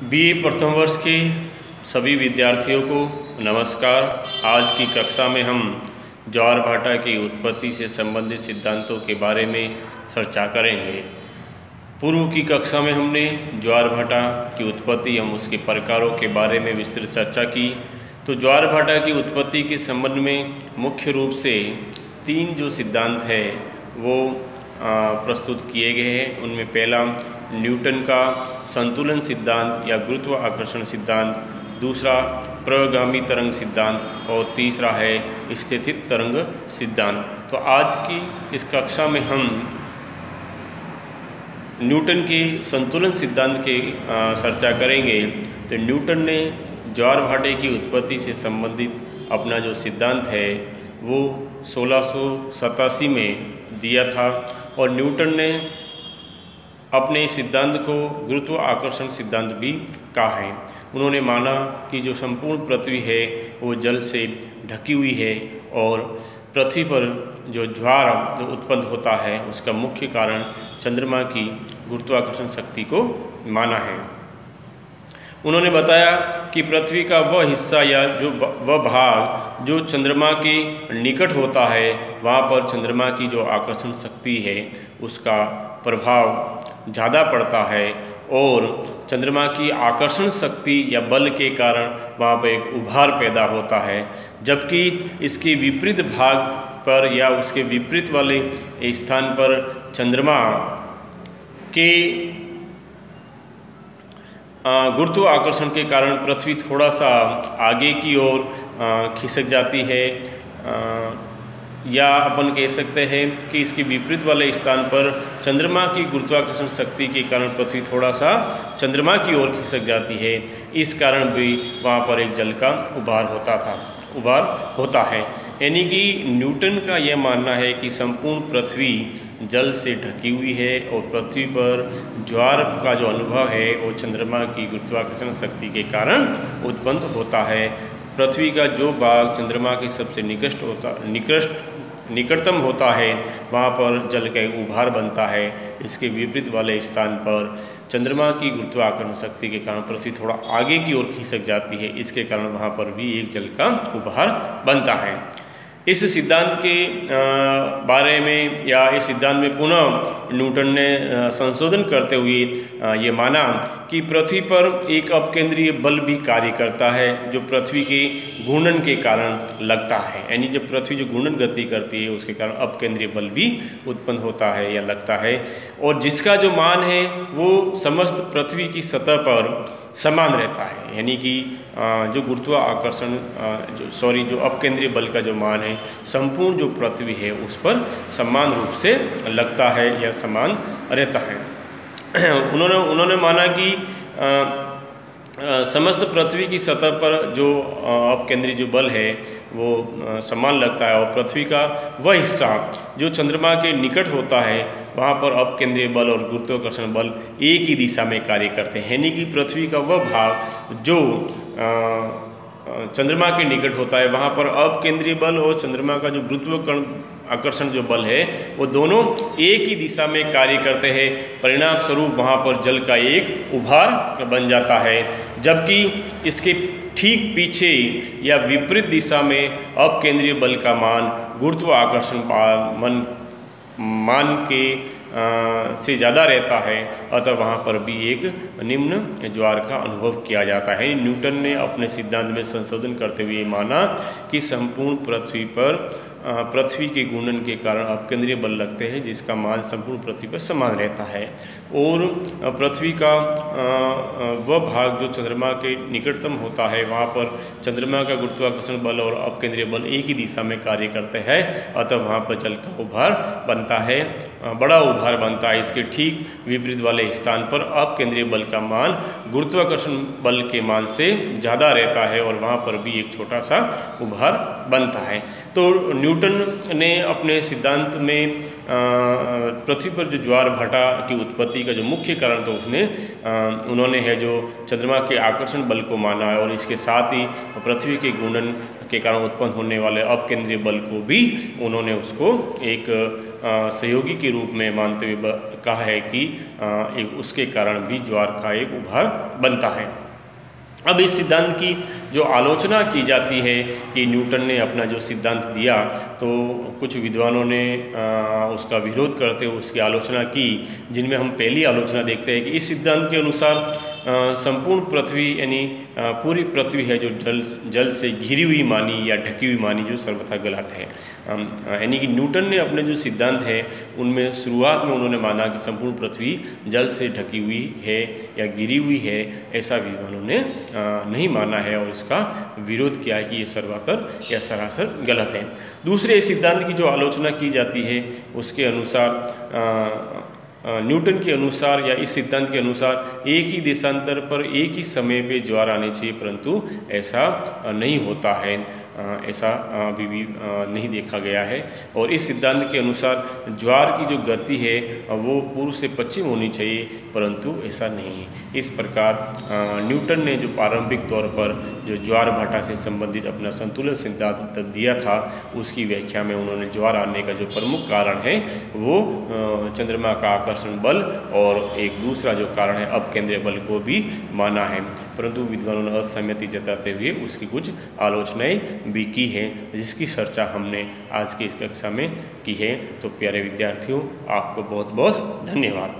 BA प्रथम वर्ष के सभी विद्यार्थियों को नमस्कार। आज की कक्षा में हम ज्वार-भाटा की उत्पत्ति से संबंधित सिद्धांतों के बारे में चर्चा करेंगे। पूर्व की कक्षा में हमने ज्वार-भाटा की उत्पत्ति एवं उसके प्रकारों के बारे में विस्तृत चर्चा की। तो ज्वार-भाटा की उत्पत्ति के संबंध में मुख्य रूप से 3 जो सिद्धांत है वो प्रस्तुत किए गए हैं। उनमें पहला न्यूटन का संतुलन सिद्धांत या गुरुत्व आकर्षण सिद्धांत, दूसरा प्रगामी तरंग सिद्धांत और तीसरा है स्थितिज तरंग सिद्धांत। तो आज की इस कक्षा में हम न्यूटन के संतुलन सिद्धांत के चर्चा करेंगे। तो न्यूटन ने ज्वार-भाटे की उत्पत्ति से संबंधित अपना जो सिद्धांत है वो 1687 में दिया था और न्यूटन ने अपने सिद्धांत को गुरुत्व आकर्षण सिद्धांत भी कहा है। उन्होंने माना कि जो संपूर्ण पृथ्वी है वो जल से ढकी हुई है और पृथ्वी पर जो ज्वार जो उत्पन्न होता है उसका मुख्य कारण चंद्रमा की गुरुत्वाकर्षण शक्ति को माना है। उन्होंने बताया कि पृथ्वी का वह हिस्सा या जो वह भाग जो चंद्रमा के निकट होता है वहाँ पर चंद्रमा की जो आकर्षण शक्ति है उसका प्रभाव ज़्यादा पड़ता है और चंद्रमा की आकर्षण शक्ति या बल के कारण वहाँ पर एक उभार पैदा होता है। जबकि इसके विपरीत भाग पर या उसके विपरीत वाले स्थान पर चंद्रमा के गुरुत्व आकर्षण के कारण पृथ्वी थोड़ा सा आगे की ओर खिसक जाती है, या अपन कह सकते हैं कि इसके विपरीत वाले स्थान पर चंद्रमा की गुरुत्वाकर्षण शक्ति के कारण पृथ्वी थोड़ा सा चंद्रमा की ओर खिसक जाती है। इस कारण भी वहाँ पर एक जल का उभार होता है। यानी कि न्यूटन का यह मानना है कि संपूर्ण पृथ्वी जल से ढकी हुई है और पृथ्वी पर ज्वार का जो अनुभव है वो चंद्रमा की गुरुत्वाकर्षण शक्ति के कारण उत्पन्न होता है। पृथ्वी का जो भाग चंद्रमा के सबसे निकटतम होता है वहाँ पर जल का एक उभार बनता है। इसके विपरीत वाले स्थान पर चंद्रमा की गुरुत्वाकर्षण शक्ति के कारण पृथ्वी थोड़ा आगे की ओर खिसक जाती है। इसके कारण वहाँ पर भी एक जल का उभार बनता है। इस सिद्धांत के बारे में या इस सिद्धांत में पुनः न्यूटन ने संशोधन करते हुए ये माना कि पृथ्वी पर एक अपकेंद्रीय बल भी कार्य करता है जो पृथ्वी के घूर्णन के कारण लगता है। यानी जब पृथ्वी जो घूर्णन गति करती है उसके कारण अपकेंद्रीय बल भी उत्पन्न होता है या लगता है और जिसका जो मान है वो समस्त पृथ्वी की सतह पर समान रहता है। यानी कि जो गुरुत्व आकर्षण जो अपकेंद्रीय बल का जो मान है संपूर्ण जो पृथ्वी है उस पर समान रूप से लगता है या समान रहता है। उन्होंने माना कि समस्त पृथ्वी की सतह पर जो अपकेंद्रीय जो बल है वो समान लगता है और पृथ्वी का वह हिस्सा जो चंद्रमा के निकट होता है वहाँ पर अपकेंद्रीय बल और गुरुत्वाकर्षण बल एक ही दिशा में कार्य करते हैं। यानी कि पृथ्वी का वह भाग जो चंद्रमा के निकट होता है वहाँ पर अपकेंद्रीय बल और चंद्रमा का जो गुरुत्वाकर्षण आकर्षण जो बल है वो दोनों एक ही दिशा में कार्य करते हैं। परिणाम स्वरूप वहाँ पर जल का एक उभार बन जाता है। जबकि इसके ठीक पीछे या विपरीत दिशा में अपकेंद्रीय बल का मान गुरुत्व आकर्षण मान के से ज़्यादा रहता है, अतः वहाँ पर भी एक निम्न ज्वार का अनुभव किया जाता है। न्यूटन ने अपने सिद्धांत में संशोधन करते हुए माना कि संपूर्ण पृथ्वी पर पृथ्वी के घूर्णन के कारण अपकेंद्रीय बल लगते हैं जिसका मान संपूर्ण पृथ्वी पर समान रहता है और पृथ्वी का वह भाग जो चंद्रमा के निकटतम होता है वहाँ पर चंद्रमा का गुरुत्वाकर्षण बल और अपकेंद्रीय बल एक ही दिशा में कार्य करते हैं, अतः वहाँ पर जल का उभार बनता है, बड़ा उभार बनता है। इसके ठीक विपरीत वाले स्थान पर अपकेंद्रीय बल का मान गुरुत्वाकर्षण बल के मान से ज़्यादा रहता है और वहाँ पर भी एक छोटा सा उभार बनता है। तो न्यूटन ने अपने सिद्धांत में पृथ्वी पर जो ज्वार भाटा की उत्पत्ति का जो मुख्य कारण तो उन्होंने है जो चंद्रमा के आकर्षण बल को माना है, और इसके साथ ही पृथ्वी के घूर्णन के कारण उत्पन्न होने वाले अपकेंद्रीय बल को भी उन्होंने उसको एक सहयोगी के रूप में मानते हुए कहा है कि उसके कारण भी ज्वार का एक उभार बनता है। अब इस सिद्धांत की जो आलोचना की जाती है कि न्यूटन ने अपना जो सिद्धांत दिया, तो कुछ विद्वानों ने उसका विरोध करते हुए उसकी आलोचना की, जिनमें हम पहली आलोचना देखते हैं कि इस सिद्धांत के अनुसार संपूर्ण पृथ्वी यानी पूरी पृथ्वी है जो जल से घिरी हुई मानी या ढकी हुई मानी, जो सर्वथा गलत है। यानी कि न्यूटन ने अपने जो सिद्धांत है उनमें शुरुआत में उन्होंने माना कि संपूर्ण पृथ्वी जल से ढकी हुई है या घिरी हुई है, ऐसा विद्वानों ने नहीं माना है और इसका विरोध किया है कि ये सर्वातर या सरासर गलत है। दूसरे इस सिद्धांत की जो आलोचना की जाती है उसके अनुसार न्यूटन के अनुसार या इस सिद्धांत के अनुसार एक ही देशांतर पर एक ही समय पे ज्वार आने चाहिए, परंतु ऐसा नहीं होता है, ऐसा अभी भी नहीं देखा गया है। और इस सिद्धांत के अनुसार ज्वार की जो गति है वो पूर्व से पश्चिम होनी चाहिए, परंतु ऐसा नहीं है। इस प्रकार न्यूटन ने जो प्रारंभिक तौर पर जो ज्वार भाटा से संबंधित अपना संतुलन सिद्धांत दिया था, उसकी व्याख्या में उन्होंने ज्वार आने का जो प्रमुख कारण है वो चंद्रमा का आकर्षण बल और एक दूसरा जो कारण है अपकेंद्रीय बल को भी माना है, परंतु विद्वानों ने असहमति जताते हुए उसकी कुछ आलोचनाएं भी की है, जिसकी चर्चा हमने आज की इस कक्षा में की है। तो प्यारे विद्यार्थियों, आपको बहुत बहुत धन्यवाद।